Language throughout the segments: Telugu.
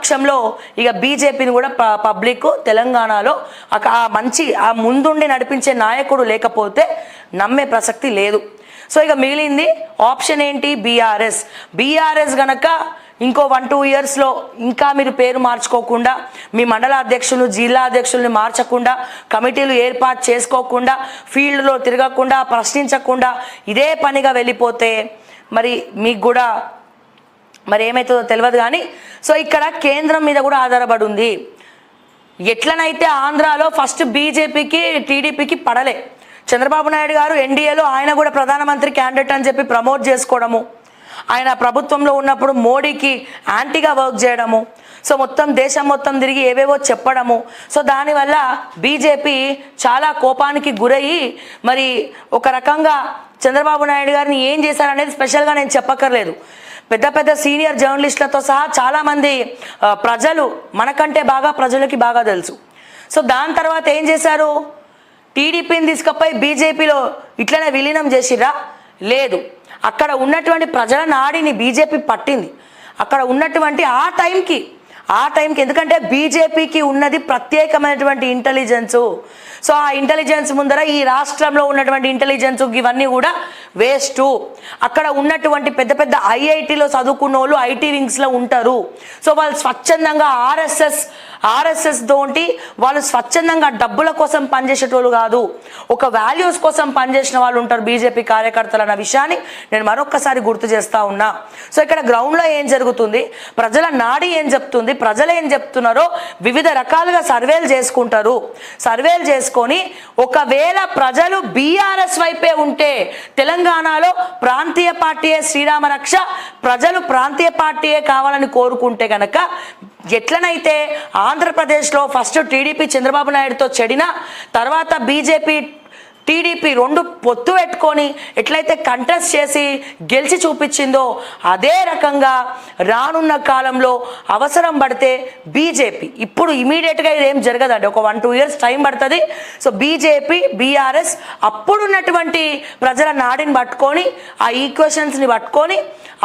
పక్షంలో ఇక బీజేపీని కూడా పబ్లిక్ తెలంగాణలో మంచి ముందుండి నడిపించే నాయకుడు లేకపోతే నమ్మే ప్రసక్తి లేదు. సో ఇక మిగిలింది ఆప్షన్ ఏంటి? బీఆర్ఎస్ గనక ఇంకో 1-2 ఇయర్స్లో ఇంకా మీరు పేరు మార్చుకోకుండా, మీ మండల అధ్యక్షులు జిల్లా అధ్యక్షుల్ని మార్చకుండా, కమిటీలు ఏర్పాటు చేసుకోకుండా, ఫీల్డ్లో తిరగకుండా, ప్రశ్నించకుండా ఇదే పనిగా వెళ్ళిపోతే మరి మీకు కూడా మరి ఏమవుతుందో తెలియదు. కానీ సో ఇక్కడ కేంద్రం మీద కూడా ఆధారపడి ఉంది. ఎట్లనైతే ఆంధ్రాలో ఫస్ట్ బీజేపీకి టీడీపీకి పడలే, చంద్రబాబు నాయుడు గారు ఎన్డీఏలో ఆయన కూడా ప్రధానమంత్రి క్యాండిడేట్ అని చెప్పి ప్రమోట్ చేసుకోవడము, ఆయన ప్రభుత్వంలో ఉన్నప్పుడు మోడీకి యాంటీగా వర్క్ చేయడము, సో మొత్తం దేశం మొత్తం తిరిగి ఏవేవో చెప్పడము, సో దానివల్ల బీజేపీ చాలా కోపానికి గురయ్యి మరి ఒక రకంగా చంద్రబాబు నాయుడు గారిని ఏం చేశారనేది స్పెషల్గా నేను చెప్పక్కర్లేదు. పెద్ద పెద్ద సీనియర్ జర్నలిస్టులతో సహా చాలామంది ప్రజలు మనకంటే ప్రజలకి బాగా తెలుసు. సో దాని తర్వాత ఏం చేశారు? టీడీపీని తీసుకుపోయి బీజేపీలో ఇట్లనే విలీనం చేసిర్రా? లేదు. అక్కడ ఉన్నటువంటి ప్రజల నాడిని బీజేపీ పట్టింది. అక్కడ ఉన్నటువంటి ఆ టైంకి ఎందుకంటే బీజేపీకి ఉన్నది ప్రత్యేకమైనటువంటి ఇంటెలిజెన్సు. సో ఆ ఇంటెలిజెన్స్ ముందర ఈ రాష్ట్రంలో ఉన్నటువంటి ఇంటెలిజెన్స్ ఇవన్నీ కూడా వేస్టు. అక్కడ ఉన్నటువంటి పెద్ద పెద్ద ఐఐటీలో చదువుకున్న వాళ్ళు ఐటీ వింగ్స్లో ఉంటారు. సో వాళ్ళు స్వచ్ఛందంగా ఆర్ఎస్ఎస్ తోటి వాళ్ళు స్వచ్ఛందంగా డబ్బుల కోసం పనిచేసేటోళ్ళు కాదు, ఒక వాల్యూస్ కోసం పనిచేసిన వాళ్ళు ఉంటారు బీజేపీ కార్యకర్తలు అన్న విషయాన్ని నేను మరొక్కసారి గుర్తు చేస్తా ఉన్నా. సో ఇక్కడ గ్రౌండ్లో ఏం జరుగుతుంది, ప్రజల నాడి ఏం చెప్తుంది, ప్రజలు ఏం చెప్తున్నారో వివిధ రకాలుగా సర్వేలు చేసుకుంటారు. సర్వేలు చేసుకొని ఒకవేళ ప్రజలు బీఆర్ఎస్ వైపే ఉంటే తెలంగాణలో ప్రాంతీయ పార్టీయే శ్రీరామ రక్ష, ప్రజలు ప్రాంతీయ పార్టీయే కావాలని కోరుకుంటే గనక ఎట్లనైతే ఆంధ్రప్రదేశ్లో ఫస్ట్ టీడీపీ చంద్రబాబు నాయుడుతో చెడిన తర్వాత బీజేపీ టీడీపీ రెండు పొత్తు పెట్టుకొని ఎట్లయితే కంటెస్ట్ చేసి గెలిచి చూపించిందో అదే రకంగా రానున్న కాలంలో అవసరం పడితే బీజేపీ, ఇప్పుడు ఇమీడియట్గా ఇదేం జరగదండి, ఒక 1-2 ఇయర్స్ టైం పడుతుంది. సో బీజేపీ బీఆర్ఎస్ అప్పుడున్నటువంటి ప్రజల నాడిని పట్టుకొని ఆ ఈక్వేషన్స్ని పట్టుకొని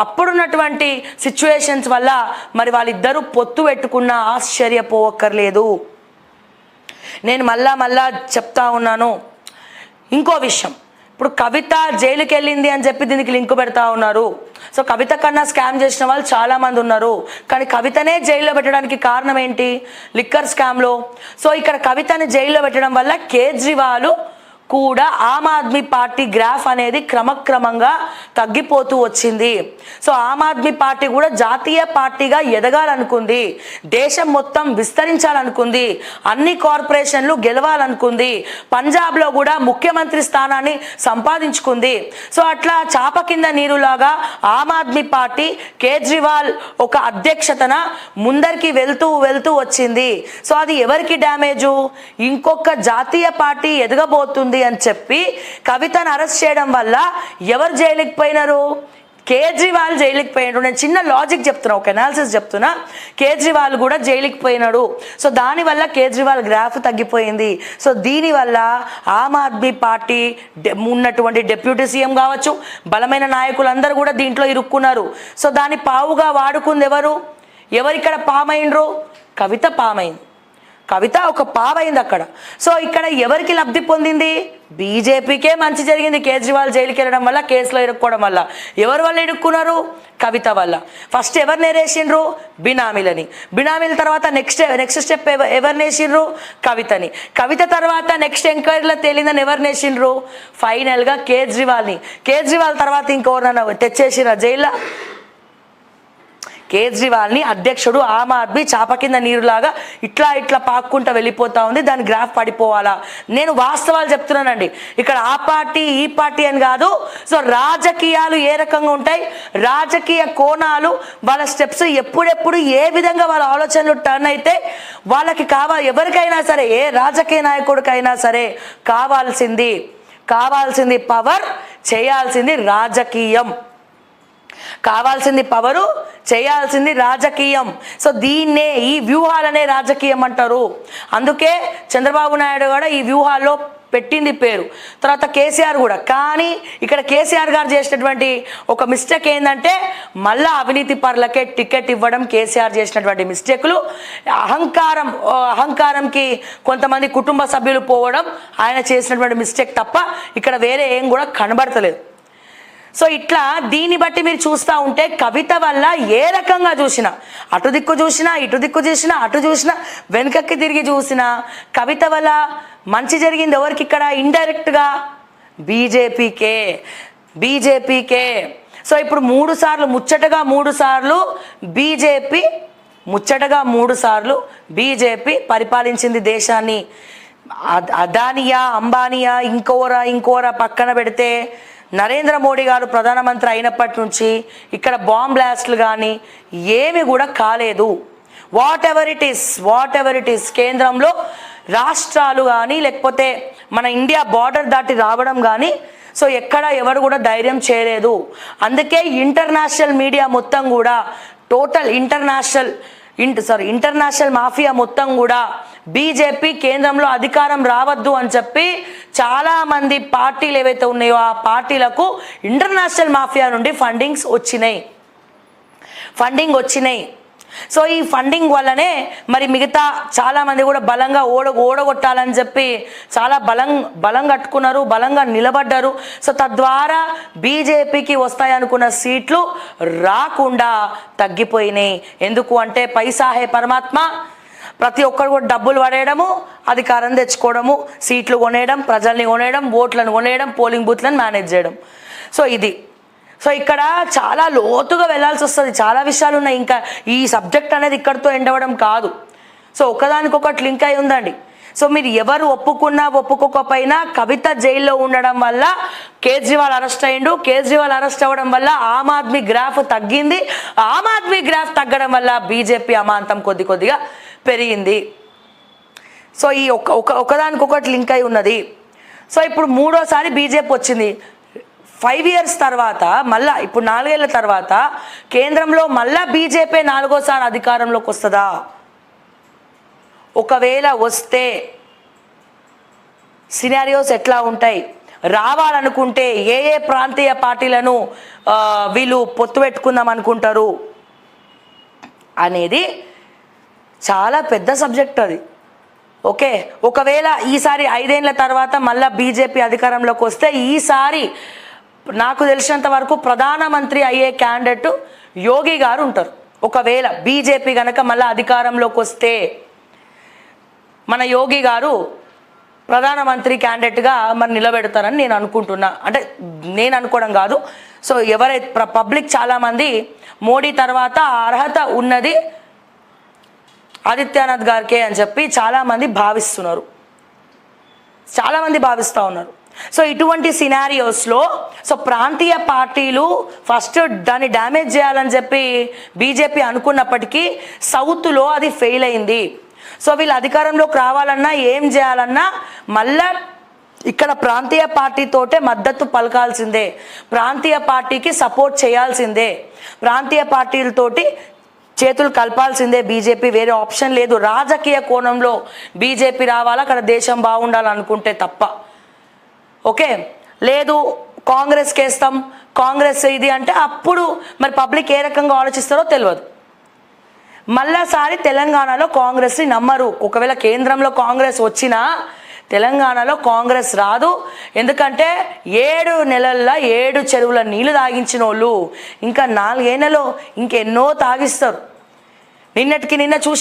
అప్పుడున్నటువంటి సిచ్యువేషన్స్ వల్ల మరి వాళ్ళిద్దరూ పొత్తు పెట్టుకున్న ఆశ్చర్యపోవక్కర్లేదు. నేను మళ్ళా చెప్తా ఉన్నాను. ఇంకో విషయం, ఇప్పుడు కవిత జైలుకి వెళ్ళింది అని చెప్పి దీనికి లింక్ పెడతా ఉన్నారు. సో కవిత కన్నా స్కామ్ చేసిన వాళ్ళు చాలామంది ఉన్నారు, కానీ కవితనే జైల్లో పెట్టడానికి కారణం ఏంటి? లిక్కర్ స్కామ్లో. సో ఇక్కడ కవితని జైల్లో పెట్టడం వల్ల కేజ్రీవాల్ కూడా ఆమ్ ఆద్మీ పార్టీ గ్రాఫ్ అనేది క్రమక్రమంగా తగ్గిపోతూ వచ్చింది. సో ఆమ్ ఆద్మీ పార్టీ కూడా జాతీయ పార్టీగా ఎదగాలనుకుంది, దేశం మొత్తం విస్తరించాలనుకుంది, అన్ని కార్పొరేషన్లు గెలవాలనుకుంది, పంజాబ్లో కూడా ముఖ్యమంత్రి స్థానాన్ని సంపాదించుకుంది. సో అట్లా చాప కింద నీరులాగా ఆమ్ ఆద్మీ పార్టీ కేజ్రీవాల్ ఒక అధ్యక్షతన ముందరికి వెళ్తూ వచ్చింది. సో అది ఎవరికి డ్యామేజు? ఇంకొక జాతీయ పార్టీ ఎదగబోతుంది అని చెప్పి కవితను అరెస్ట్ చేయడం వల్ల ఎవరు జైలుకి పోయినారు? కేజ్రీవాల్ జైలుకి పోయినాడు. నేను చిన్న లాజిక్ చెప్తున్నా, ఒక అనాలిసిస్ చెప్తున్నా. కేజ్రీవాల్ కూడా జైలుకి పోయినాడు. సో దానివల్ల కేజ్రీవాల్ గ్రాఫ్ తగ్గిపోయింది. సో దీనివల్ల ఆమ్ ఆద్మీ పార్టీ ఉన్నటువంటి డిప్యూటీ సీఎం కావచ్చు, బలమైన నాయకులందరూ కూడా దీంట్లో ఇరుక్కున్నారు. సో దాన్ని పావుగా వాడుకుంది ఎవరిక్కడ పామైండ్రు? కవిత పామైంది. కవిత ఒక పావైంది అక్కడ. సో ఇక్కడ ఎవరికి లబ్ధి పొందింది? బీజేపీకే మంచి జరిగింది. కేజ్రీవాల్ జైలుకి వెళ్ళడం వల్ల, కేసులో ఇరుక్కోవడం వల్ల. ఎవరి వల్ల ఇరుక్కున్నారు? కవిత వల్ల. ఫస్ట్ ఎవరిని వేసిండ్రు? బినామీల తర్వాత నెక్స్ట్ స్టెప్ ఎవరిని వేసిండ్రు? కవితని. కవిత తర్వాత నెక్స్ట్ ఎంక్వైరీలో తేలిందని ఎవరిని వేసిండ్రు? ఫైనల్గా కేజ్రీవాల్ తర్వాత ఇంకెవరన్నా తెచ్చేసిరా జైల్లో? కేజ్రీవాల్ని అధ్యక్షుడు ఆమ్ ఆద్మీ చాప కింద నీరులాగా ఇట్లా పాక్కుంటూ వెళ్ళిపోతా ఉంది. దాని గ్రాఫ్ పడిపోవాలా? నేను వాస్తవాలు చెప్తున్నానండి. ఇక్కడ ఆ పార్టీ ఈ పార్టీ అని కాదు. సో రాజకీయాలు ఏ రకంగా ఉంటాయి, రాజకీయ కోణాలు, వాళ్ళ స్టెప్స్ ఎప్పుడెప్పుడు ఏ విధంగా వాళ్ళ ఆలోచనలు టర్న్ అయితే వాళ్ళకి ఎవరికైనా సరే, ఏ రాజకీయ నాయకుడికైనా సరే కావాల్సింది పవర్, చేయాల్సింది రాజకీయం. కావాల్సింది పవరు, చేయాల్సింది రాజకీయం. సో దీన్నే ఈ వ్యూహాలనే రాజకీయం అంటారు. అందుకే చంద్రబాబు నాయుడు కూడా ఈ వ్యూహాల్లో పెట్టింది పేరు, తర్వాత కేసీఆర్ కూడా. కానీ ఇక్కడ కేసీఆర్ గారు చేసినటువంటి ఒక మిస్టేక్ ఏంటంటే మళ్ళా అవినీతి పరులకే టికెట్ ఇవ్వడం కేసీఆర్ చేసినటువంటి మిస్టేకులు. అహంకారంకి కొంతమంది కుటుంబ సభ్యులు పోవడం ఆయన చేసినటువంటి మిస్టేక్ తప్ప ఇక్కడ వేరే ఏం కూడా కనబడతలేదు. సో ఇట్లా దీన్ని బట్టి మీరు చూస్తూ ఉంటే కవిత వల్ల ఏ రకంగా చూసినా, అటు దిక్కు చూసినా, ఇటు దిక్కు చూసినా, అటు చూసినా, వెనుకకి తిరిగి చూసినా కవిత వల్ల మంచి జరిగింది ఎవరికి? ఇక్కడ ఇండైరెక్ట్గా బీజేపీకే. సో ఇప్పుడు ముచ్చటగా మూడు సార్లు బీజేపీ పరిపాలించింది దేశాన్ని. అదానియా, అంబానియా, ఇంకోరా పక్కన పెడితే నరేంద్ర మోడీ గారు ప్రధానమంత్రి అయినప్పటి నుంచి ఇక్కడ బాంబ్ బ్లాస్ట్లు కానీ ఏమి కూడా కాలేదు. వాట్ ఎవర్ ఇట్ ఈస్ కేంద్రంలో రాష్ట్రాలు కానీ లేకపోతే మన ఇండియా బార్డర్ దాటి రావడం కానీ సో ఎక్కడ ఎవరు కూడా ధైర్యం చేయలేదు. అందుకే ఇంటర్నేషనల్ మీడియా మొత్తం కూడా టోటల్ ఇంటర్నేషనల్ మాఫియా మొత్తం కూడా బీజేపీ కేంద్రంలో అధికారం రావద్దు అని చెప్పి చాలామంది పార్టీలు ఏవైతే ఉన్నాయో ఆ పార్టీలకు ఇంటర్నేషనల్ మాఫియా నుండి ఫండింగ్ వచ్చినాయి. సో ఈ ఫండింగ్ వల్లనే మరి మిగతా చాలామంది కూడా బలంగా ఓడగొట్టాలని చెప్పి చాలా బలం కట్టుకున్నారు, బలంగా నిలబడ్డారు. సో తద్వారా బీజేపీకి వస్తాయనుకున్న సీట్లు రాకుండా తగ్గిపోయినాయి. ఎందుకు అంటే పైసా హే పరమాత్మ, ప్రతి ఒక్కరు కూడా డబ్బులు పడేయడము, అధికారం తెచ్చుకోవడము, సీట్లు కొనేయడం, ప్రజల్ని కొనేయడం, ఓట్లను కొనేయడం, పోలింగ్ బూత్లను మేనేజ్ చేయడం. సో ఇక్కడ చాలా లోతుగా వెళ్ళాల్సి వస్తుంది, చాలా విషయాలు ఉన్నాయి. ఇంకా ఈ సబ్జెక్ట్ అనేది ఇక్కడితో ఎండ్ అవ్వడం కాదు. సో ఒకదానికొకటి లింక్ అయి ఉందండి. సో మీరు ఎవరు ఒప్పుకున్నా ఒప్పుకోకపోయినా కవిత జైల్లో ఉండడం వల్ల కేజ్రీవాల్ అరెస్ట్ అయ్యిండు. కేజ్రీవాల్ అరెస్ట్ అవ్వడం వల్ల ఆమ్ ఆద్మీ గ్రాఫ్ తగ్గింది. ఆమ్ ఆద్మీ గ్రాఫ్ తగ్గడం వల్ల బీజేపీ అమాంతం కొద్దిగా పెరిగింది. సో ఈ ఒకదానికొకటి లింక్ అయి ఉన్నది. సో ఇప్పుడు మూడోసారి బీజేపీ వచ్చింది. 5 years తర్వాత మళ్ళా ఇప్పుడు 4 ఏళ్ల తర్వాత కేంద్రంలో మళ్ళా బీజేపీ 4వ సారి అధికారంలోకి వస్తుందా? ఒకవేళ వస్తే సినారియోస్ ఎట్లా ఉంటాయి? రావాలనుకుంటే ఏ ప్రాంతీయ పార్టీలను వీళ్ళు పొత్తు పెట్టుకుందాం అనుకుంటారు అనేది చాలా పెద్ద సబ్జెక్ట్ అది. ఓకే, ఒకవేళ ఈసారి 5 ఏళ్ల తర్వాత మళ్ళీ బీజేపీ అధికారంలోకి వస్తే ఈసారి నాకు తెలిసినంత వరకు ప్రధానమంత్రి అయ్యే క్యాండిడేట్ యోగి గారు ఉంటారు. ఒకవేళ బీజేపీ కనుక మళ్ళీ అధికారంలోకి వస్తే మన యోగి గారు ప్రధానమంత్రి క్యాండిడేట్గా మరి నిలబెడతారని నేను అనుకుంటున్నా. అంటే నేను అనుకోవడం కాదు. సో ఎవరైతే పబ్లిక్ చాలామంది మోడీ తర్వాత అర్హత ఉన్నది ఆదిత్యనాథ్ గారికే అని చెప్పి చాలామంది భావిస్తూ ఉన్నారు. సో ఇటువంటి సినారియోస్లో సో ప్రాంతీయ పార్టీలు ఫస్ట్ దాన్ని డ్యామేజ్ చేయాలని చెప్పి బీజేపీ అనుకున్నప్పటికీ సౌత్లో అది ఫెయిల్ అయింది. సో వీళ్ళు అధికారంలోకి రావాలన్నా ఏం చేయాలన్నా మళ్ళా ఇక్కడ ప్రాంతీయ పార్టీతోటే మద్దతు పలకాల్సిందే, ప్రాంతీయ పార్టీకి సపోర్ట్ చేయాల్సిందే, ప్రాంతీయ పార్టీలతోటి చేతులు కలపాల్సిందే బీజేపీ. వేరే ఆప్షన్ లేదు. రాజకీయ కోణంలో బీజేపీ రావాలా, అక్కడ దేశం బాగుండాలనుకుంటే తప్ప. ఓకే, లేదు కాంగ్రెస్కి వేస్తాం, కాంగ్రెస్ ఇది అంటే అప్పుడు మరి పబ్లిక్ ఏ రకంగా ఆలోచిస్తారో తెలియదు. మళ్ళాసారి తెలంగాణలో కాంగ్రెస్ని నమ్మరు. ఒకవేళ కేంద్రంలో కాంగ్రెస్ వచ్చినా తెలంగాణలో కాంగ్రెస్ రాదు. ఎందుకంటే 7 నెలల్లో 7 చెరువుల నీళ్లు తాగించిన వాళ్ళు ఇంకా 4 ఏళ్లలో ఇంకెన్నో తాగిస్తారు. నిన్న చూసి